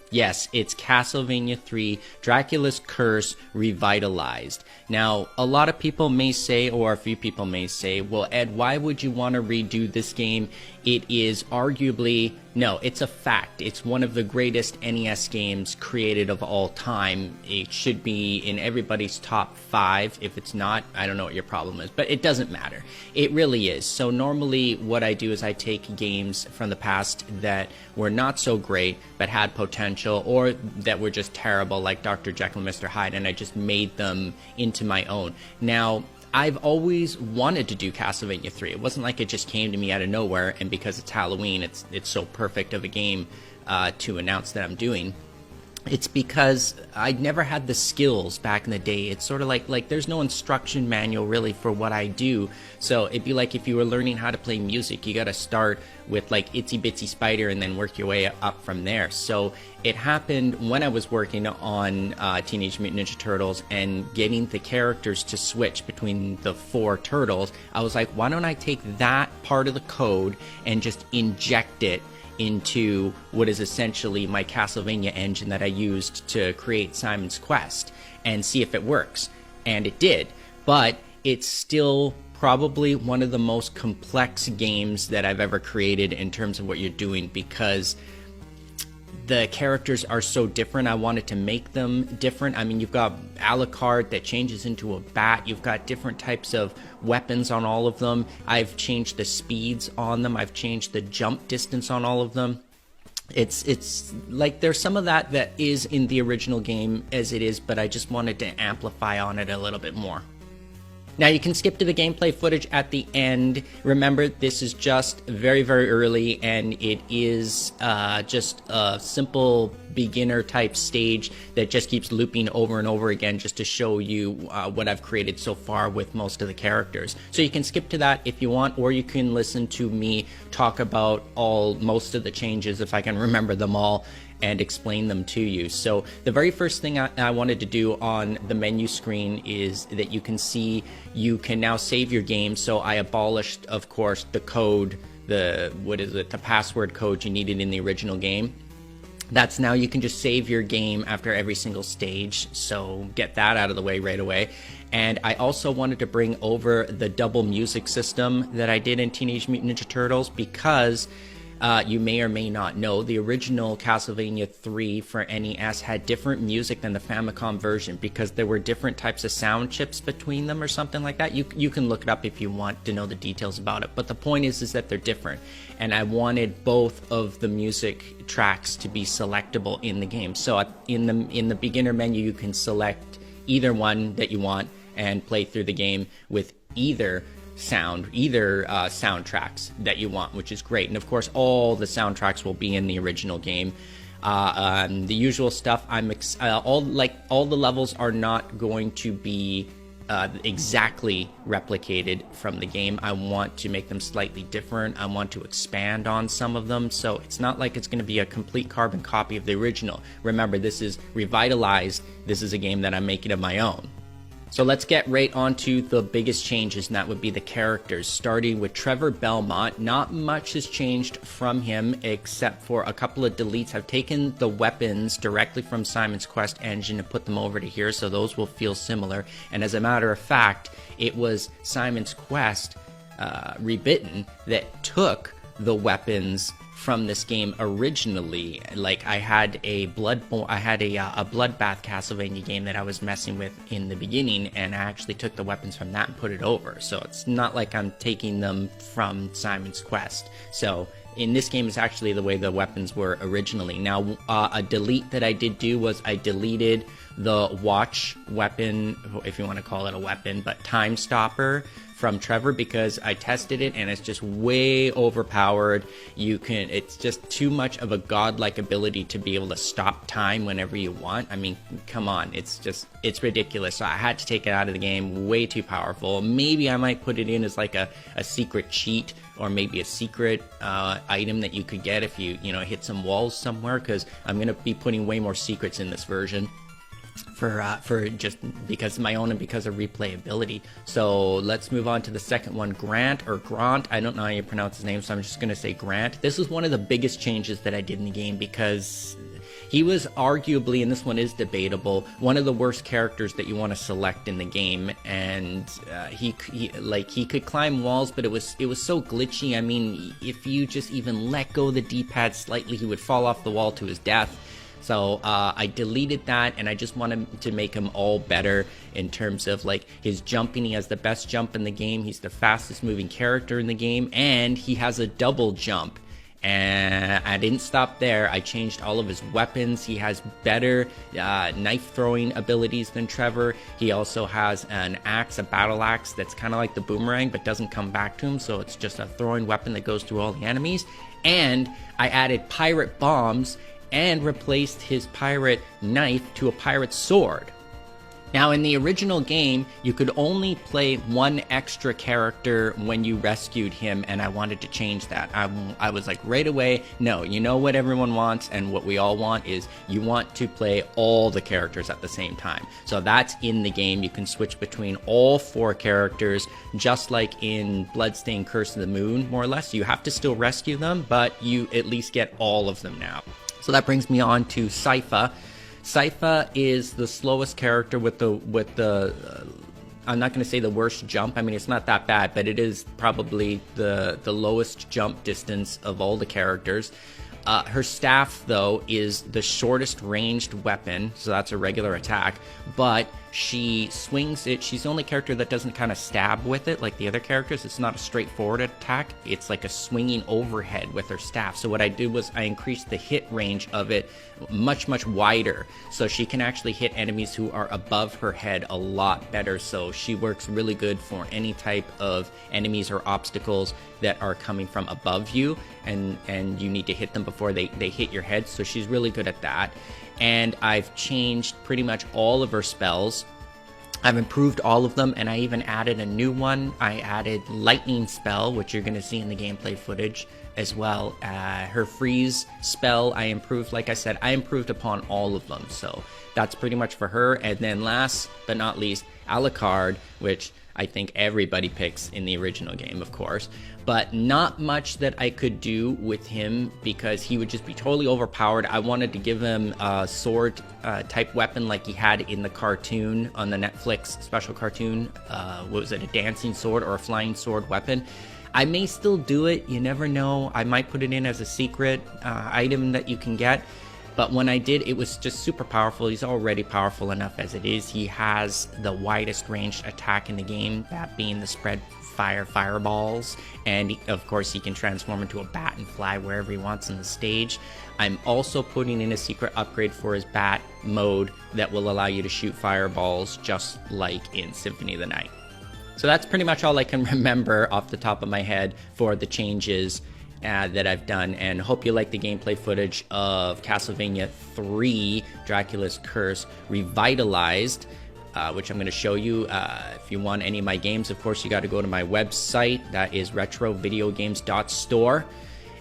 Yes, it's Castlevania 3, Dracula's Curse Revitalized. Now, a lot of people may say, or a few people may say, well, Ed, why would you want to redo this game? It is arguably, no, it's a fact. It's one of the greatest NES games created of all time. It should be in everybody's top 5. If it's not, I don't know what your problem is, but it doesn't matter. It really is. So normally what I do is I take games from the past that were not so great, but had potential, or that were just terrible, like Dr. Jekyll and Mr. Hyde, and I just made them into my own. Now, I've always wanted to do Castlevania 3. It wasn't like it just came to me out of nowhere, and because it's Halloween, it's so perfect of a game to announce that I'm doing. It's because I never had the skills back in the day. It's sort of like there's no instruction manual really for what I do. So it'd be like if you were learning how to play music, you got to start with like Itsy Bitsy Spider and then work your way up from there. So it happened when I was working on Teenage Mutant Ninja Turtles and getting the characters to switch between the 4 turtles. I was like, why don't I take that part of the code and just inject it into what is essentially my Castlevania engine that I used to create Simon's Quest and see if it works. And it did, but it's still probably one of the most complex games that I've ever created in terms of what you're doing, because the characters are so different. I wanted to make them different. I mean, you've got Alucard that changes into a bat. You've got different types of weapons on all of them. I've changed the speeds on them. I've changed the jump distance on all of them. It's like there's some of that is in the original game as it is, but I just wanted to amplify on it a little bit more. Now, you can skip to the gameplay footage at the end. Remember, this is just very, very early, and it is just a simple beginner-type stage that just keeps looping over and over again just to show you what I've created so far with most of the characters. So you can skip to that if you want, or you can listen to me talk about most of the changes, if I can remember them all, and explain them to you. So the very first thing I wanted to do on the menu screen is that you can see you can now save your game. So I abolished, of course, the code, the password code you needed in the original game. That's now you can just save your game after every single stage, so get that out of the way right away. And I also wanted to bring over the double music system that I did in Teenage Mutant Ninja Turtles, because you may or may not know, the original Castlevania 3 for NES had different music than the Famicom version because there were different types of sound chips between them or something like that. You can look it up if you want to know the details about it. But the point is that they're different. And I wanted both of the music tracks to be selectable in the game. So in the beginner menu, you can select either one that you want and play through the game with either soundtracks that you want, which is great. And of course, all the soundtracks will be in the original game. The usual stuff. All the levels are not going to be exactly replicated from the game. I want to make them slightly different. I want to expand on some of them, so it's not like it's going to be a complete carbon copy of the original. Remember, this is revitalized. This is a game that I'm making of my own. So let's get right on to the biggest changes, and that would be the characters. Starting with Trevor Belmont, not much has changed from him except for a couple of deletes. I've taken the weapons directly from Simon's Quest engine and put them over to here, so those will feel similar. And as a matter of fact, it was Simon's Quest Rebitten that took the weapons from this game originally. Like I had a Bloodbath Castlevania game that I was messing with in the beginning, and I actually took the weapons from that and put it over. So it's not like I'm taking them from Simon's Quest. So in this game, it's actually the way the weapons were originally. Now, a delete that I did do was I deleted the watch weapon, if you want to call it a weapon, but Time Stopper from Trevor, because I tested it and it's just way overpowered. It's just too much of a godlike ability to be able to stop time whenever you want. I mean, come on, it's ridiculous. So I had to take it out of the game. Way too powerful. Maybe I might put it in as like a secret cheat, or maybe a secret item that you could get if you hit some walls somewhere, because I'm gonna be putting way more secrets in this version for just because of my own and because of replayability. So let's move on to the second one, Grant. I don't know how you pronounce his name, so I'm just going to say Grant. This is one of the biggest changes that I did in the game, because He was arguably, and this one is debatable, one of the worst characters that you want to select in the game. And he could climb walls, but it was so glitchy. I mean, if you just even let go of the D-pad slightly, he would fall off the wall to his death. So I deleted that, and I just wanted to make him all better in terms of like his jumping. He has the best jump in the game. He's the fastest moving character in the game, and he has a double jump. And I didn't stop there. I changed all of his weapons. He has better knife throwing abilities than Trevor. He also has an axe, a battle axe that's kind of like the boomerang but doesn't come back to him, so it's just a throwing weapon that goes through all the enemies. And I added pirate bombs and replaced his pirate knife to a pirate sword. Now, in the original game, you could only play one extra character when you rescued him, and I wanted to change that. I was like, right away, no, you know what everyone wants, and what we all want is you want to play all the characters at the same time. So that's in the game. You can switch between all 4 characters, just like in Bloodstained Curse of the Moon, more or less. You have to still rescue them, but you at least get all of them now. So that brings me on to Sypha. Sypha is the slowest character with the I'm not going to say the worst jump. I mean, it's not that bad, but it is probably the lowest jump distance of all the characters. Her staff, though, is the shortest ranged weapon, so that's a regular attack, but she swings it. She's the only character that doesn't kind of stab with it like the other characters. It's not a straightforward attack. It's like a swinging overhead with her staff. So what I did was I increased the hit range of it much, much wider, so she can actually hit enemies who are above her head a lot better. So she works really good for any type of enemies or obstacles that are coming from above you, and you need to hit them before they hit your head. So she's really good at that. And I've changed pretty much all of her spells. I've improved all of them, and I even added a new one. I added Lightning Spell, which you're going to see in the gameplay footage as well. Her Freeze spell, I improved. Like I said, I improved upon all of them. So that's pretty much for her. And then last but not least, Alucard, which I think everybody picks in the original game, of course. But not much that I could do with him because he would just be totally overpowered. I wanted to give him a sword type weapon like he had in the cartoon, on the Netflix special cartoon. What was it, a dancing sword or a flying sword weapon? I may still do it, you never know. I might put it in as a secret item that you can get. But when I did, it was just super powerful. He's already powerful enough as it is. He has the widest ranged attack in the game, that being the spread fireballs. And of course, he can transform into a bat and fly wherever he wants on the stage. I'm also putting in a secret upgrade for his bat mode that will allow you to shoot fireballs just like in Symphony of the Night. So that's pretty much all I can remember off the top of my head for the changes that I've done, and hope you like the gameplay footage of Castlevania 3 Dracula's Curse Revitalized, which I'm going to show you. If you want any of my games, of course, you got to go to my website. That is retrovideogames.store.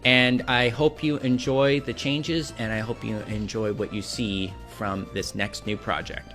And I hope you enjoy the changes, and I hope you enjoy what you see from this next new project.